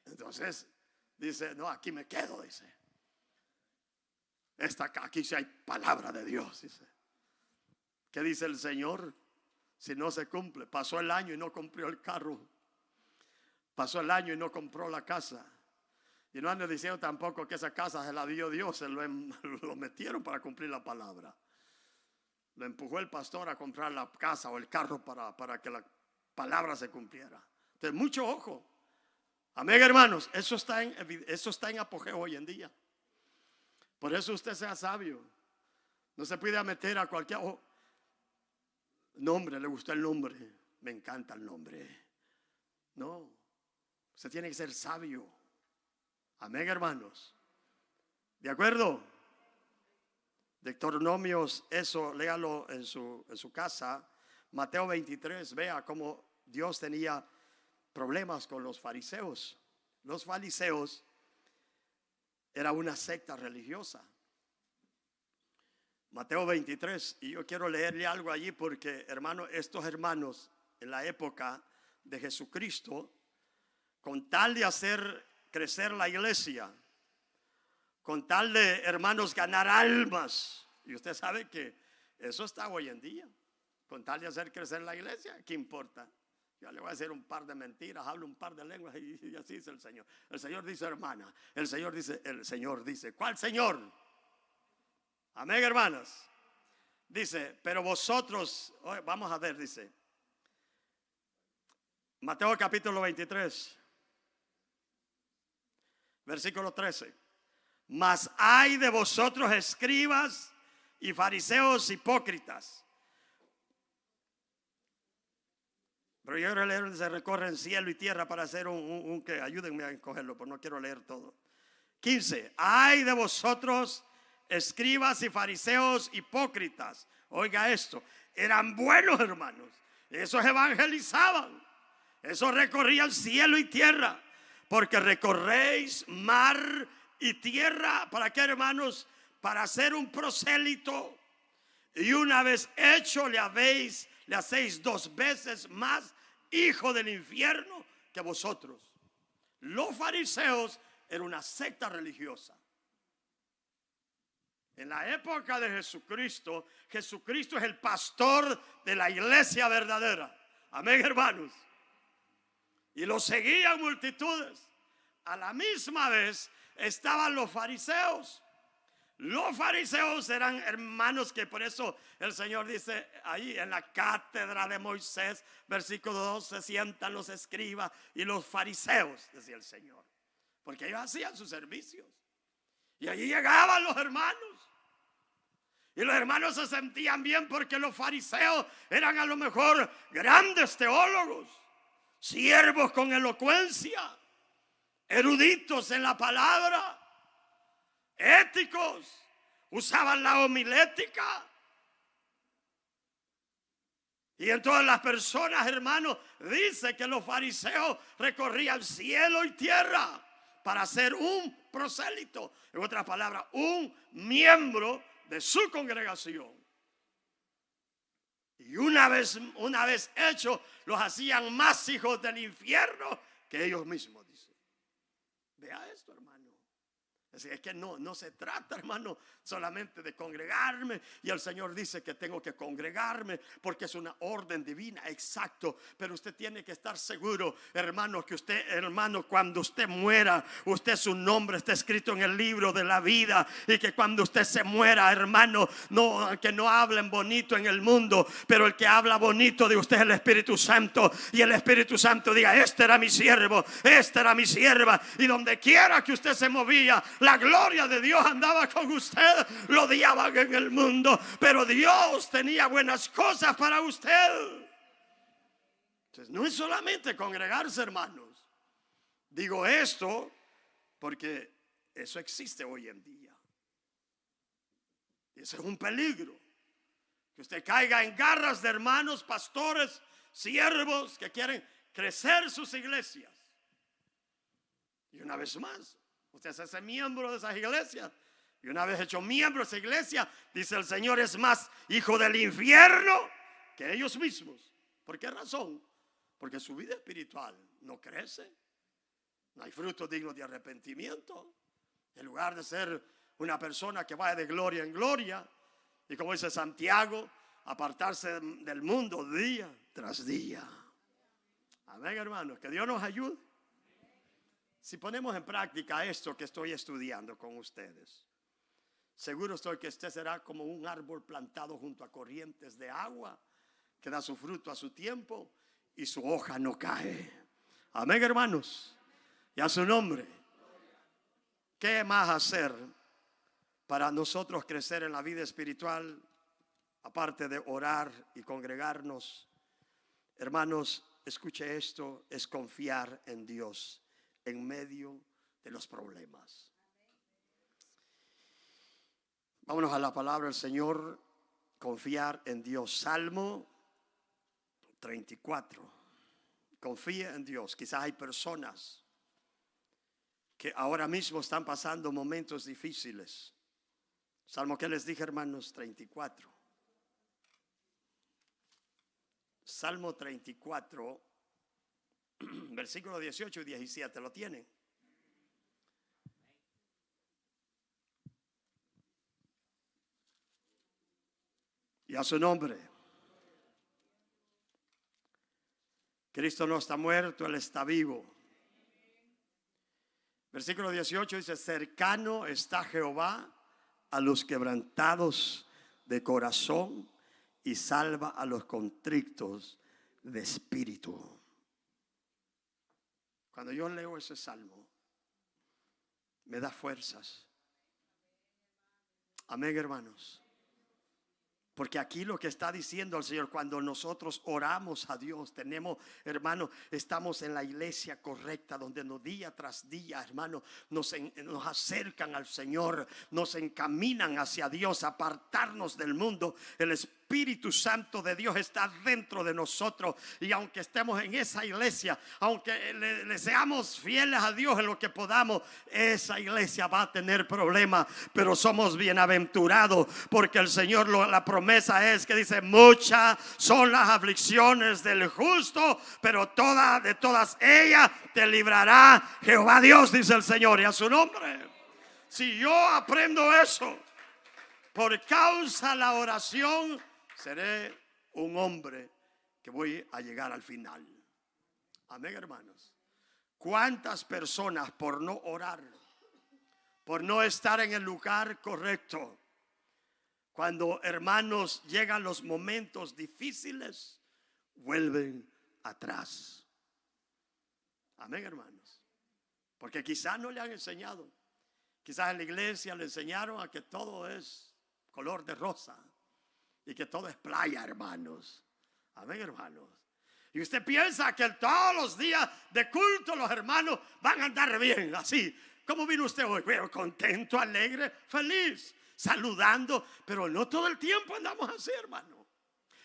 entonces dice, no, aquí me quedo, dice. Aquí sí hay palabra de Dios, dice. ¿Qué dice el Señor? Si no se cumple, pasó el año y no compró el carro. Pasó el año y no compró la casa. Y no ando diciendo tampoco que esa casa se la dio Dios, se lo metieron para cumplir la palabra. Lo empujó el pastor a comprar la casa o el carro para que la palabra se cumpliera. Entonces, mucho ojo. Amén, hermanos. Eso está en apogeo hoy en día. Por eso usted sea sabio. No se puede meter a cualquier nombre. Le gustó el nombre. Me encanta el nombre. No. Usted tiene que ser sabio. Amén, hermanos. ¿De acuerdo? Deuteronomios, eso léalo en su casa. Mateo 23, vea cómo Dios tenía problemas con los fariseos. Los fariseos era una secta religiosa. Mateo 23, y yo quiero leerle algo allí porque, hermano, estos hermanos en la época de Jesucristo, con tal de hacer crecer la iglesia, con tal de, hermanos, ganar almas, y usted sabe que eso está hoy en día, con tal de hacer crecer la iglesia, ¿qué importa? Yo le voy a hacer un par de mentiras, hablo un par de lenguas y así dice el Señor. El Señor dice, hermana, el Señor dice, ¿cuál Señor? Amén, hermanas. Dice, pero vosotros, vamos a ver, dice, Mateo capítulo 23. Versículo 13. Mas hay de vosotros escribas y fariseos hipócritas. Pero yo quiero leer donde se recorren cielo y tierra para hacer un que ayúdenme a escogerlo, porque no quiero leer todo. 15. Hay de vosotros escribas y fariseos hipócritas. Oiga esto. Eran buenos hermanos. Esos evangelizaban. Esos recorrían cielo y tierra. Porque recorréis mar y tierra. ¿Para qué, hermanos? Para ser un prosélito. Y una vez hecho le hacéis 2 veces más hijo del infierno que vosotros. Los fariseos eran una secta religiosa. En la época de Jesucristo, Jesucristo es el pastor de la iglesia verdadera. Amén, hermanos. Y lo seguían multitudes. A la misma vez estaban los fariseos. Los fariseos eran hermanos que por eso el Señor dice ahí en la cátedra de Moisés, versículo 2, se sientan los escribas y los fariseos, decía el Señor. Porque ellos hacían sus servicios. Y allí llegaban los hermanos. Y los hermanos se sentían bien porque los fariseos eran a lo mejor grandes teólogos, siervos con elocuencia, eruditos en la palabra, éticos, usaban la homilética. Y en todas las personas, hermanos, dice que los fariseos recorrían cielo y tierra para ser un prosélito, en otras palabras, un miembro de su congregación. Y una vez hecho, los hacían más hijos del infierno que ellos mismos, dice. Vea esto, hermano. Es que no se trata, hermano, solamente de congregarme. Y el Señor dice que tengo que congregarme porque es una orden divina, exacto. Pero usted tiene que estar seguro, hermano, que usted, hermano, cuando usted muera, su nombre está escrito en el libro de la vida. Y que cuando usted se muera, hermano, que no hablen bonito en el mundo, pero el que habla bonito de usted es el Espíritu Santo. Y el Espíritu Santo diga: este era mi siervo, esta era mi sierva. Y donde quiera que usted se movía, la gloria de Dios andaba con usted. Lo odiaban en el mundo, pero Dios tenía buenas cosas para usted. Entonces no es solamente congregarse, hermanos. Digo esto porque eso existe hoy en día. Y ese es un peligro. Que usted caiga en garras de hermanos, pastores, siervos que quieren crecer sus iglesias. Y una vez más, usted se hace miembro de esas iglesias. Y una vez hecho miembro de esa iglesia, dice el Señor, es más hijo del infierno que ellos mismos. ¿Por qué razón? Porque su vida espiritual no crece. No hay frutos dignos de arrepentimiento. En lugar de ser una persona que vaya de gloria en gloria, y como dice Santiago, apartarse del mundo día tras día. Amén, hermanos. Que Dios nos ayude. Si ponemos en práctica esto que estoy estudiando con ustedes, seguro estoy que usted será como un árbol plantado junto a corrientes de agua, que da su fruto a su tiempo y su hoja no cae. Amén, hermanos. Y a su nombre. ¿Qué más hacer para nosotros crecer en la vida espiritual? Aparte de orar y congregarnos, hermanos, escuche esto, es confiar en Dios en medio de los problemas. Vámonos a la palabra del Señor. Confiar en Dios. Salmo 34. Confía en Dios. Quizás hay personas que ahora mismo están pasando momentos difíciles. Salmo que les dije, hermanos, 34. Salmo 34. Versículo 18 y 17, ¿lo tienen? Y a su nombre. Cristo no está muerto, Él está vivo. Versículo 18 dice: cercano está Jehová a los quebrantados de corazón y salva a los contritos de espíritu. Cuando yo leo ese salmo, me da fuerzas. Amén, hermanos. Porque aquí lo que está diciendo el Señor, cuando nosotros oramos a Dios, tenemos, hermanos, estamos en la iglesia correcta, donde día tras día, hermanos, nos acercan al Señor, nos encaminan hacia Dios, apartarnos del mundo. El Espíritu Santo de Dios está dentro de nosotros. Y aunque estemos en esa iglesia, aunque le seamos fieles a Dios en lo que podamos, esa iglesia va a tener problemas. Pero somos bienaventurados, porque el Señor, la promesa es que dice: muchas son las aflicciones del justo, pero de todas ellas te librará Jehová Dios, dice el Señor. Y a su nombre. Si yo aprendo eso, por causa de la oración, seré un hombre que voy a llegar al final. Amén, hermanos. ¿Cuántas personas por no orar por no estar en el lugar correcto. Cuando, hermanos, llegan los momentos difíciles, vuelven atrás. Amén, hermanos. Porque quizás no le han enseñado. Quizás en la iglesia le enseñaron a que todo es color de rosa y que todo es playa, hermanos. Amén, hermanos. Y usted piensa que todos los días de culto los hermanos van a andar bien, así. ¿Cómo vino usted hoy? Pero contento, alegre, feliz, saludando. Pero no todo el tiempo andamos así, hermano.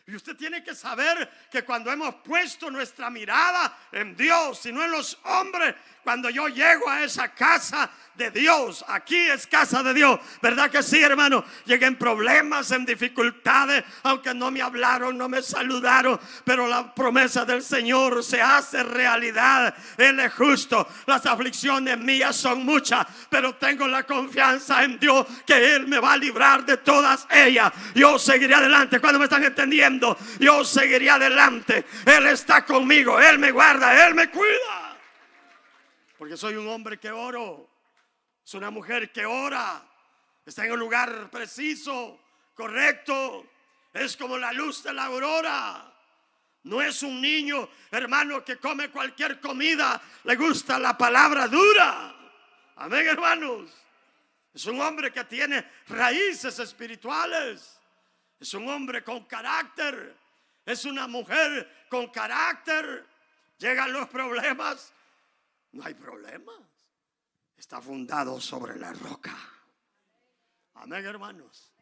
Y usted tiene que saber que cuando hemos puesto nuestra mirada en Dios y no en los hombres, cuando yo llego a esa casa de Dios, aquí es casa de Dios, ¿verdad que sí, hermano? Llegué en problemas, en dificultades, aunque no me hablaron, no me saludaron, pero la promesa del Señor se hace realidad. Él es justo. Las aflicciones mías son muchas, pero tengo la confianza en Dios que Él me va a librar de todas ellas. Yo seguiré adelante. ¿Cuándo me están entendiendo? Yo seguiré adelante. Él está conmigo, Él me guarda, Él me cuida. Porque soy un hombre que oro. Es una mujer que ora. Está en un lugar preciso, correcto. Es como la luz de la aurora. No es un niño, hermano, que come cualquier comida. Le gusta la palabra dura. Amén, hermanos. Es un hombre que tiene raíces espirituales. Es un hombre con carácter. Es una mujer con carácter. Llegan los problemas. No hay problemas. Está fundado sobre la roca. Amén, hermanos.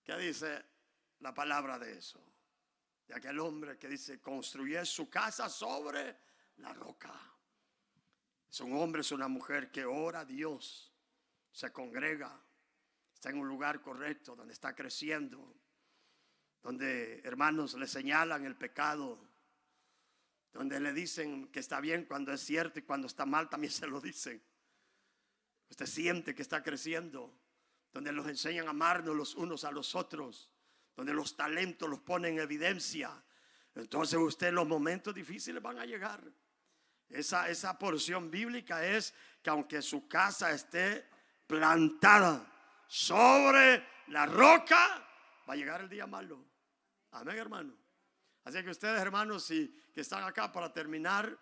¿Qué dice la palabra de eso? De aquel hombre que dice: construyó su casa sobre la roca. Es un hombre, es una mujer que ora a Dios. Se congrega. Está en un lugar correcto, donde está creciendo. Donde, hermanos, le señalan el pecado. Donde le dicen que está bien cuando es cierto y cuando está mal también se lo dicen. Usted siente que está creciendo. Donde los enseñan a amarnos los unos a los otros. Donde los talentos los ponen en evidencia. Entonces usted en los momentos difíciles van a llegar. Esa porción bíblica es que aunque su casa esté plantada sobre la roca, va a llegar el día malo. Amén, hermano. Así que ustedes, hermanos, que están acá para terminar,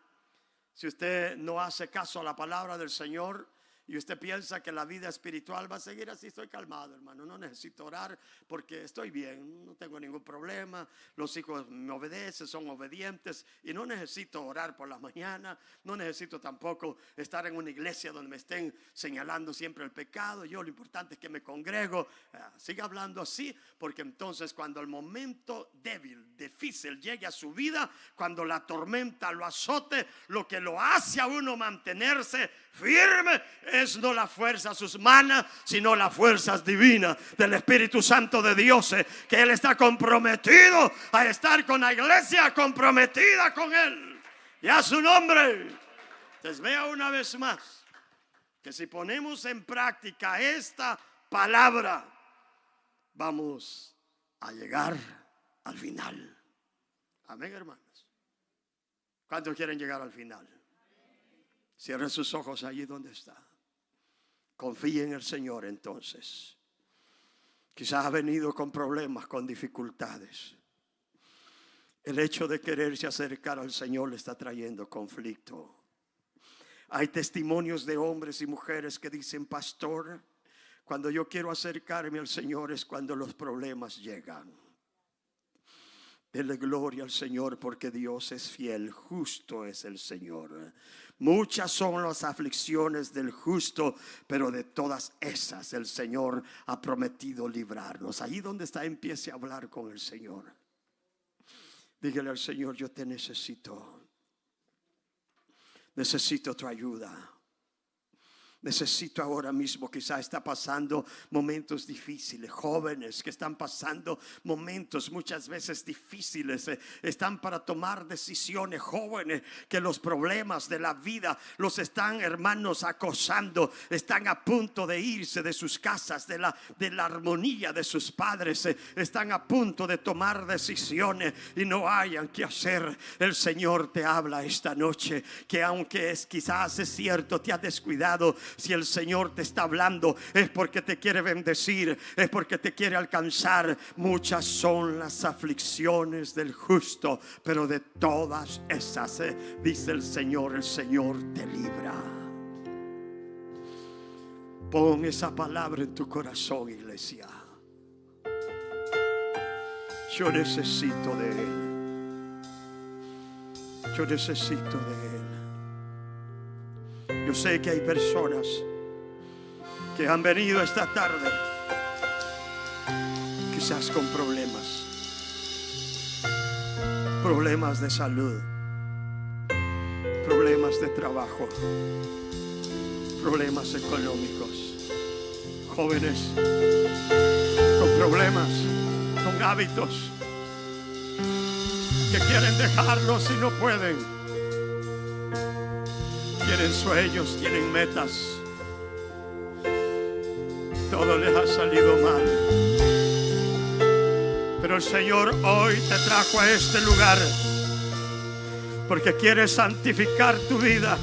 si usted no hace caso a la palabra del Señor y usted piensa que la vida espiritual va a seguir así, estoy calmado, hermano. No necesito orar porque estoy bien, no tengo ningún problema. Los hijos me obedecen, son obedientes y no necesito orar por la mañana. No necesito tampoco estar en una iglesia donde me estén señalando siempre el pecado. Yo lo importante es que me congrego. Siga hablando así, porque entonces cuando el momento débil, difícil llegue a su vida, cuando la tormenta lo azote, lo que lo hace a uno mantenerse firme es no la fuerza humana, sino las fuerzas divinas del Espíritu Santo de Dios, que Él está comprometido a estar con la iglesia, comprometida con Él y a su nombre. Les veo una vez más que si ponemos en práctica esta palabra, vamos a llegar al final. Amén, hermanos. ¿Cuántos quieren llegar al final? Cierre sus ojos allí donde está. Confíe en el Señor entonces. Quizás ha venido con problemas, con dificultades. El hecho de quererse acercar al Señor le está trayendo conflicto. Hay testimonios de hombres y mujeres que dicen: pastor, cuando yo quiero acercarme al Señor es cuando los problemas llegan. Dele gloria al Señor, porque Dios es fiel, justo es el Señor. Muchas son las aflicciones del justo, pero de todas esas el Señor ha prometido librarnos. Allí donde está, empiece a hablar con el Señor. Dígale al Señor: yo te necesito. Necesito tu ayuda. Necesito ahora mismo, quizá está pasando momentos difíciles. Jóvenes que están pasando momentos muchas veces difíciles, están para tomar decisiones. Jóvenes que los problemas de la vida los están, hermanos, acosando. Están a punto de irse de sus casas, de la armonía de sus padres. Están a punto de tomar decisiones y no hayan qué hacer. El Señor te habla esta noche que aunque quizás es cierto, te has descuidado Si el Señor te está hablando, es porque te quiere bendecir, es porque te quiere alcanzar. Muchas son las aflicciones del justo, pero de todas esas, dice el Señor te libra. Pon esa palabra en tu corazón, iglesia. Yo necesito de Él. Yo necesito de Él. Yo sé que hay personas que han venido esta tarde, quizás con problemas de salud, problemas de trabajo, problemas económicos, jóvenes con problemas, con hábitos que quieren dejarlos y no pueden. Tienen sueños, tienen metas, todo les ha salido mal. Pero el Señor hoy te trajo a este lugar porque quiere santificar tu vida,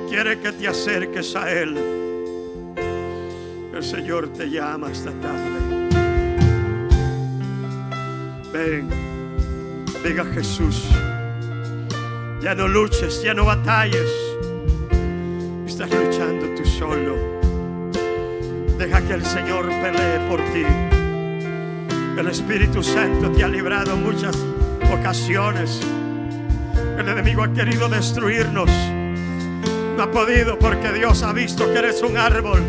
quiere que te acerques a Él. El Señor te llama esta tarde. Ven, diga Jesús. Ya no luches, ya no batalles. Estás luchando tú solo. Deja que el Señor pelee por ti. El Espíritu Santo te ha librado en muchas ocasiones. El enemigo ha querido destruirnos. No ha podido, porque Dios ha visto que eres un árbol,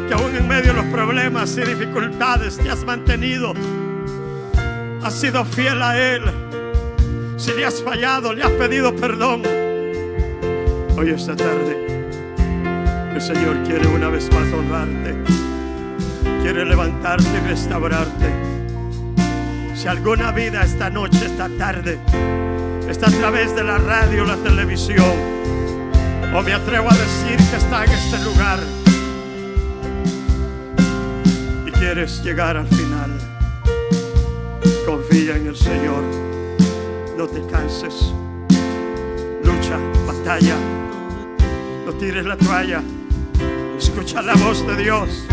que aún en medio de los problemas y dificultades te has mantenido. Has sido fiel a Él. Si le has fallado, le has pedido perdón. Hoy esta tarde el Señor quiere una vez más honrarte. Quiere levantarte y restaurarte. Si alguna vida esta noche, esta tarde, está a través de la radio o la televisión, o me atrevo a decir que está en este lugar y quieres llegar al final, confía en el Señor. No te canses. Lucha, batalla. No tires la toalla. Escucha la voz de Dios,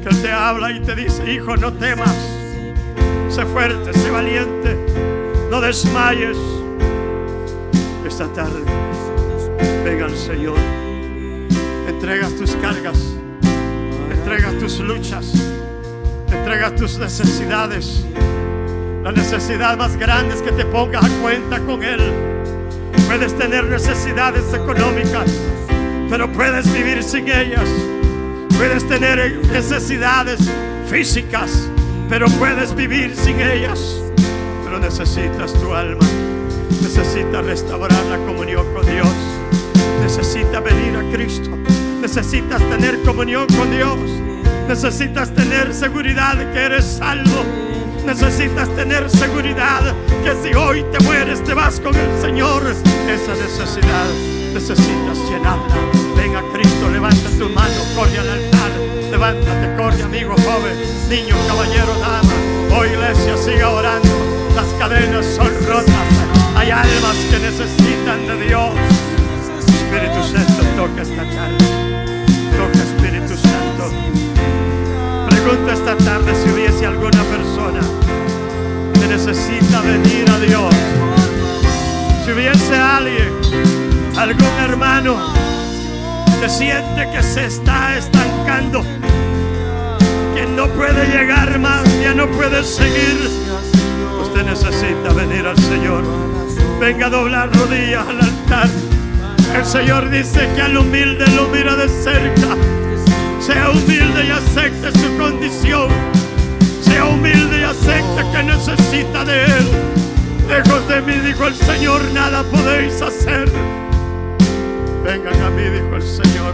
que Él te habla y te dice: hijo, no temas. Sé fuerte, sé valiente. No desmayes. Esta tarde venga al Señor. Entregas tus cargas, entregas tus luchas, entregas tus necesidades. La necesidad más grande es que te pongas a cuenta con Él. Puedes tener necesidades económicas, pero puedes vivir sin ellas. Puedes tener necesidades físicas, pero puedes vivir sin ellas. Pero necesitas tu alma. Necesitas restaurar la comunión con Dios. Necesitas venir a Cristo. Necesitas tener comunión con Dios. Necesitas tener seguridad de que eres salvo. Necesitas tener seguridad que si hoy te mueres te vas con el Señor. Esa necesidad necesitas llenarla. Ven a Cristo, levanta tu mano, corre al altar. Levántate, corre, amigo, joven, niño, caballero, dama. Hoy, iglesia, siga orando. Las cadenas son rotas. Hay almas que necesitan de Dios. Espíritu Santo, toca esta tarde. Toca, Espíritu Santo. Pregunta esta tarde si hubiese alguna persona que necesita venir a Dios. Si hubiese alguien, algún hermano que siente que se está estancando, que no puede llegar más, ya no puede seguir. Usted necesita venir al Señor. Venga a doblar rodillas al altar. El Señor dice que al humilde lo mira de cerca. Sea humilde y acepte su condición. Sea humilde y acepte que necesita de Él. Lejos de mí, dijo el Señor, nada podéis hacer. Vengan a mí, dijo el Señor,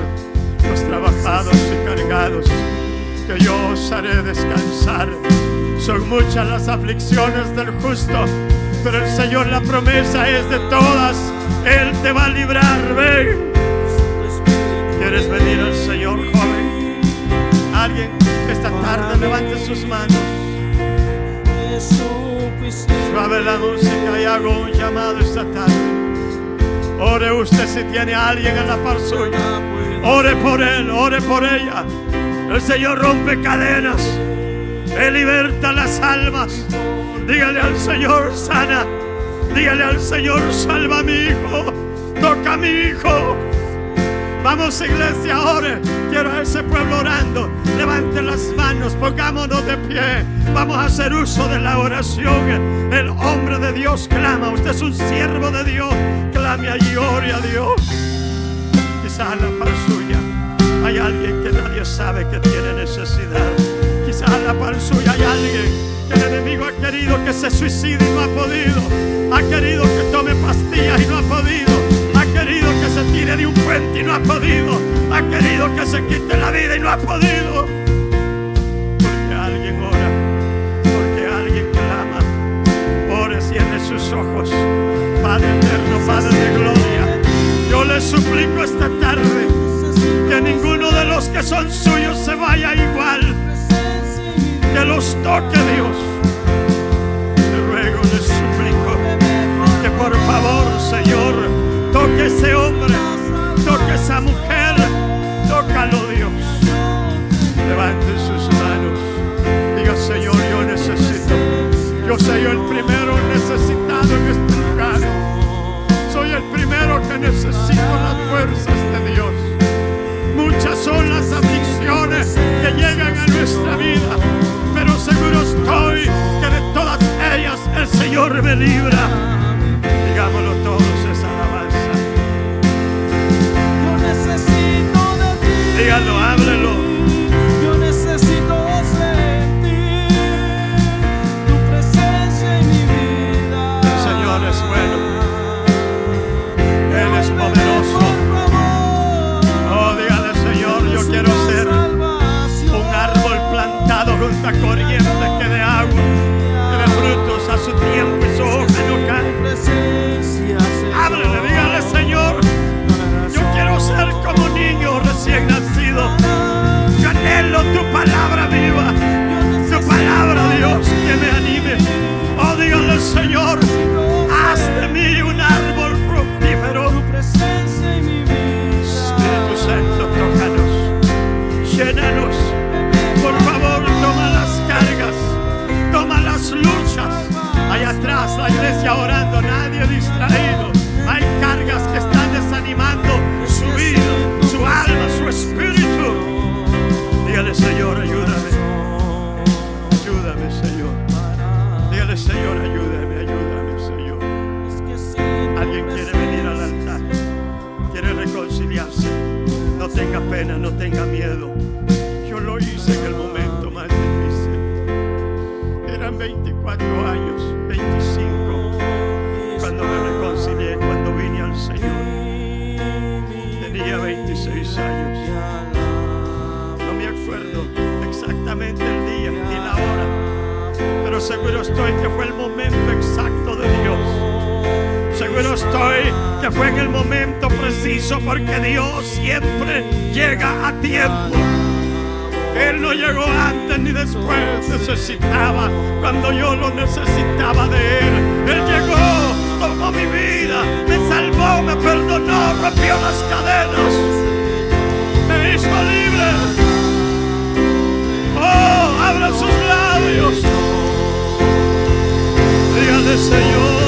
los trabajados y cargados, que yo os haré descansar. Son muchas las aflicciones del justo, pero el Señor, la promesa es de todas. Él te va a librar. Ven. ¿Quieres venir al Señor, joven? Alguien esta tarde levante sus manos. Suave la música y hago un llamado esta tarde. Ore usted si tiene a alguien en la par suya. Ore por él, ore por ella. El Señor rompe cadenas. Él liberta las almas. Dígale al Señor, sana. Dígale al Señor, salva a mi hijo. Toca a mi hijo. Vamos, iglesia, ore. Quiero a ese pueblo orando. Levanten las manos, pongámonos de pie. Vamos a hacer uso de la oración. El hombre de Dios clama. Usted es un siervo de Dios. Clame allí, ore a Dios. Quizás a la par suya hay alguien que nadie sabe que tiene necesidad. Quizás a la par suya hay alguien que el enemigo ha querido que se suicide y no ha podido. Ha querido que tome pastillas y no ha podido. Ha querido que se tire de un puente y no ha podido. Ha querido que se quite la vida y no ha podido. Porque alguien ora, porque alguien clama. Ore, cierre sus ojos. Padre eterno, Padre de gloria, yo les suplico esta tarde que ninguno de los que son suyos se vaya igual. Que los toque Dios. Te ruego, les suplico que por favor, Señor, toque ese hombre, toque esa mujer, tócalo, Dios. Levante sus manos. Diga, Señor, yo necesito. Yo soy el primero necesitado en este lugar. Soy el primero que necesito las fuerzas de Dios. Muchas son las aflicciones que llegan a nuestra vida, pero seguro estoy que de todas ellas el Señor me libra. Digámoslo todos, esa alabanza. Yo necesito de ti. Dígalo, háblelo. Yo necesito sentir tu presencia en mi vida. El Señor es bueno. Él es poderoso. Oh, dígale, Señor, yo quiero ser un árbol plantado junto a corrientes que dé agua, que dé frutos a su tiempo y su hoja no cae. Háblele, dígale, Señor, yo quiero ser como un niño recién nacido. Yo anhelo tu palabra viva, tu palabra, Dios, que me anime. Oh, dígale, Señor, haz de mí un árbol fructífero. Espíritu Santo, tócanos, llénanos. Por favor, toma las cargas, toma las luchas. Allá atrás la iglesia orando, nadie distraído. Hay cargas que están desanimando su vida, su alma, su espíritu. Dígale, Señor, ayúdame. Ayúdame, Señor. Dígale, Señor, ayúdame, ayúdame, Señor. Alguien quiere venir al altar, quiere reconciliarse. No tenga pena, no tenga miedo. Yo lo hice en el momento más difícil. Eran 24 años, 25, cuando me reconcilié, cuando vine al Señor. Tenía 26 años. No me acuerdo exactamente el día ni la hora, pero seguro estoy que fue el momento exacto de Dios. Seguro estoy que fue en el momento preciso, porque Dios siempre llega a tiempo. Él no llegó antes ni después. Necesitaba cuando yo lo necesitaba de Él. Él llegó, tomó mi vida, me salvó, me perdonó, rompió las cadenas, me hizo libre. Oh, abra sus labios. Dígale, Señor.